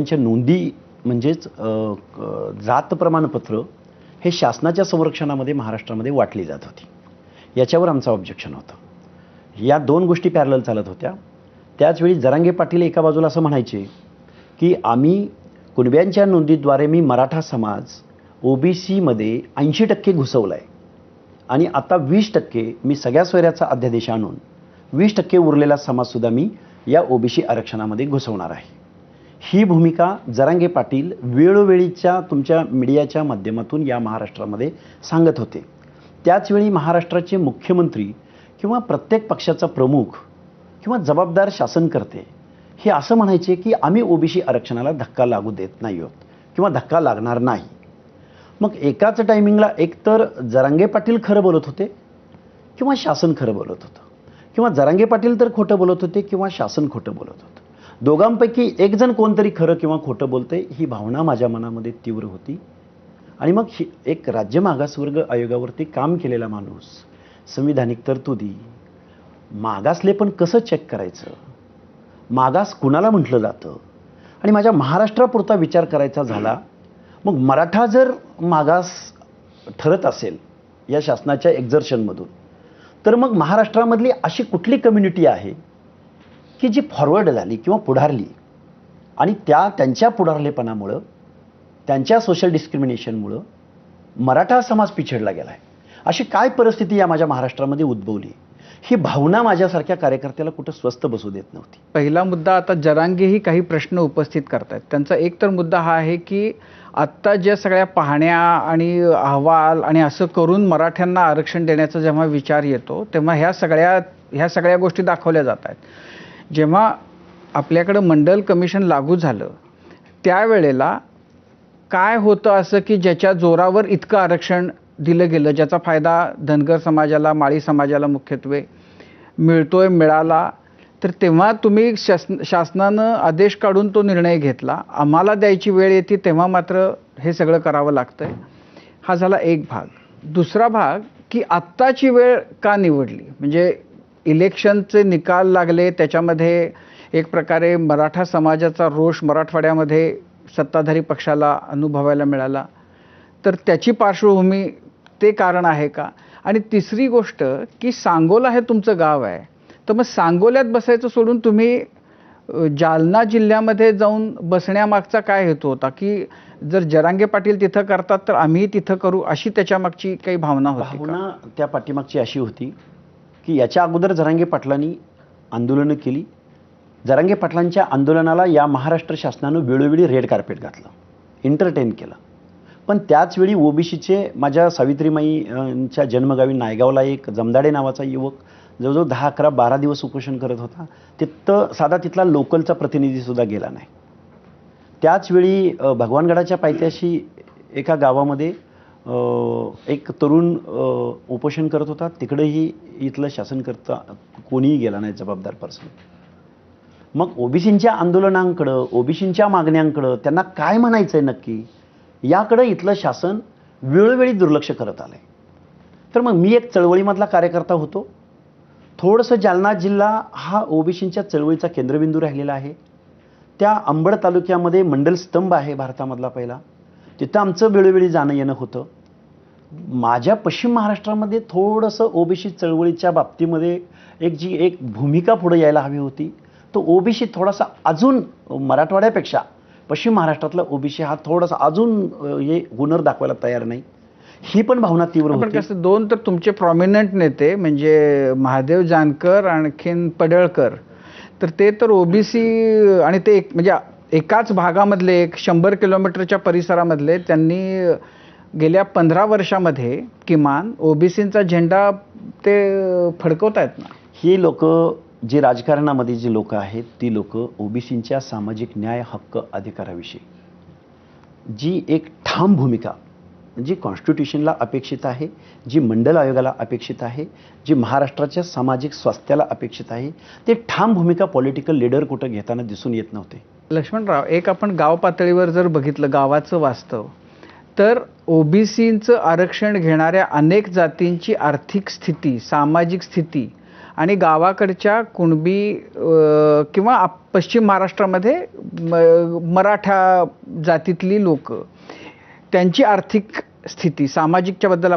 त्यांच्या नोंदी म्हणजेच जात प्रमाणपत्र हे शासनाच्या संरक्षणामध्ये महाराष्ट्रामध्ये वाटली जात होती. याच्यावर आमचं ऑब्जेक्शन होतं. या दोन गोष्टी पॅरलल चालत होत्या. त्याचवेळी जरांगे पाटील एका बाजूला असं म्हणायचे की आम्ही कुणब्यांच्या नोंदीद्वारे मी मराठा समाज ओबीसीमध्ये 80% घुसवला आहे आणि आता 20% मी सगळ्या सोयऱ्याचा अध्यादेश आणून 20% उरलेला समाजसुद्धा मी या ओबीसी आरक्षणामध्ये घुसवणार आहे. ही भूमिका जरांगे पाटील वेळोवेळीच्या तुमच्या मीडियाच्या माध्यमातून या महाराष्ट्रामध्ये सांगत होते. त्याचवेळी महाराष्ट्राचे मुख्यमंत्री किंवा प्रत्येक पक्षाचा प्रमुख किंवा जबाबदार शासनकर्ते हे असं म्हणायचे की आम्ही ओबीसी आरक्षणाला धक्का लागू देत नाही आहोत किंवा धक्का लागणार नाही. मग एकाच टायमिंगला एकतर जरांगे पाटील खरं बोलत होते किंवा शासन खरं बोलत होतं, किंवा जरांगे पाटील तर खोटं बोलत होते किंवा शासन खोटं बोलत होतं. दोघांपैकी एक जण कोणतरी खरं किंवा खोटं बोलतंय ही भावना माझ्या मनामध्ये तीव्र होती. आणि मग एक राज्य मागासवर्ग आयोगावरती काम केलेला माणूस, संविधानिक तरतुदी, मागासले पण कसं चेक करायचं, मागास कुणाला म्हटलं जातं, आणि माझ्या महाराष्ट्रापुरता विचार करायचा झाला मग मराठा जर मागास ठरत असेल या शासनाच्या एक्झर्शनमधून, तर मग महाराष्ट्रामधली अशी कुठली कम्युनिटी आहे की जी फॉरवर्ड झाली किंवा पुढारली आणि त्यांच्या पुढारलेपणामुळं, त्यांच्या सोशल डिस्क्रिमिनेशनमुळं मराठा समाज पिछडला गेला आहे. अशी काय परिस्थिती या माझ्या महाराष्ट्रामध्ये उद्भवली, ही भावना माझ्यासारख्या कार्यकर्त्याला कुठं स्वस्थ बसू देत नव्हती. पहिला मुद्दा, आता जरांगेही काही प्रश्न उपस्थित करतात. त्यांचा एक तर मुद्दा हा आहे की आत्ता ज्या सगळ्या पाहण्या आणि अहवाल आणि असं करून मराठ्यांना आरक्षण देण्याचा जेव्हा विचार येतो तेव्हा ह्या सगळ्या गोष्टी दाखवल्या जात आहेत. जेव्हा आपल्याकडं मंडल कमिशन लागू झालं त्यावेळेला काय होतं असं की ज्याच्या जोरावर इतकं आरक्षण दिलं गेलं, ज्याचा फायदा धनगर समाजाला, माळी समाजाला मुख्यत्वे मिळतोय, मिळाला, तर तेव्हा तुम्ही शासनानं आदेश काढून तो निर्णय घेतला. आम्हाला द्यायची वेळ येते तेव्हा मात्र हे सगळं करावं लागतंय. हा झाला एक भाग. दुसरा भाग की आत्ताची वेळ का निवडली, म्हणजे इलेक्शनचे निकाल लागले, त्याच्यामध्ये एक प्रकारे मराठा समाजाचा रोष मराठवाड्यामध्ये सत्ताधारी पक्षाला अनुभवायला मिळाला, तर त्याची पार्श्वभूमी ते कारण आहे का? आणि तिसरी गोष्ट की सांगोला हे तुमचं गाव आहे, तर मग सांगोल्यात बसायचं सोडून तुम्ही जालना जिल्ह्यामध्ये जाऊन बसण्यामागचा काय हेतू होता की जर जरांगे पाटील तिथं करतात तर आम्ही तिथं करू, अशी त्याच्यामागची काही भावना होती? भावना त्या पाठीमागची अशी होती की याच्या अगोदर जरांगे पाटलांनी आंदोलनं केली. जरांगे पाटलांच्या आंदोलनाला या महाराष्ट्र शासनानं वेळोवेळी रेड कार्पेट घातलं, एंटरटेन केलं. पण त्याचवेळी ओबीसीचे माझ्या सावित्रीमाईंच्या जन्मगावी नायगावला एक जमदाडे नावाचा युवक जवळजवळ 10, 11, 12 दिवस उपोषण करत होता. तिथं साधा तिथला लोकलचा प्रतिनिधीसुद्धा गेला नाही. त्याचवेळी भगवानगडाच्या पायथ्याशी एका गावामध्ये एक तरुण उपोषण करत होता. तिकडेही इथलं शासनकर्ता कोणीही गेला नाही, जबाबदार पर्सन. मग ओबीसींच्या आंदोलनांकडं, ओबीसींच्या मागण्यांकडं त्यांना काय म्हणायचं आहे नक्की, याकडं इथलं शासन वेळोवेळी दुर्लक्ष करत आलं आहे. तर मग मी एक चळवळीमधला कार्यकर्ता होतो. थोडंसं जालना जिल्हा हा ओबीसींच्या चळवळीचा केंद्रबिंदू राहिलेला आहे. त्या अंबड तालुक्यामध्ये मंडल स्तंभ आहे भारतामधला पहिला, तिथं आमचं वेळोवेळी जाणं येणं होतं. माझ्या पश्चिम महाराष्ट्रामध्ये थोडंसं ओबीसी चळवळीच्या बाबतीमध्ये एक भूमिका पुढे यायला हवी होती. तो ओबीसी थोडासा अजून मराठवाड्यापेक्षा पश्चिम महाराष्ट्रातला ओबीसी हा थोडासा अजून हे हुनर दाखवायला तयार नाही, ही पण भावना तीव्र होती. कसं दोन तर तुमचे प्रॉमिनंट नेते म्हणजे महादेव जानकर आणखीन पडळकर, तर ते तर ओबीसी आणि ते म्हणजे एकाच भागामधले 100 किलोमीटरच्या परिसरामधले, त्यांनी गेल्या 15 वर्षामध्ये किमान ओबीसींचा झेंडा ते फडकवत आहेत ना. ही लोक जी राजकारणामध्ये जी लोक आहेत ती लोक ओबीसींच्या सामाजिक न्याय, हक्क, अधिकाराविषयी जी एक ठाम भूमिका जी कॉन्स्टिट्यूशनला अपेक्षित आहे, जी मंडल आयोगाला अपेक्षित आहे, जी महाराष्ट्राच्या सामाजिक स्वास्थ्याला अपेक्षित आहे, ते ठाम भूमिका पॉलिटिकल लीडर कुठं घेताना दिसून येत नव्हते. लक्ष्मणराव, एक आपण गाव पातळीवर जर बघितलं गावाचं वास्तव, तर ओबीसींचं आरक्षण घेणाऱ्या अनेक जातींची आर्थिक स्थिती, सामाजिक स्थिती आणि गावाकडच्या कुणबी किंवा पश्चिम महाराष्ट्रामध्ये मराठा जातीतली लोक, त्यांची आर्थिक स्थिती, सामाजिकच्या बद्दल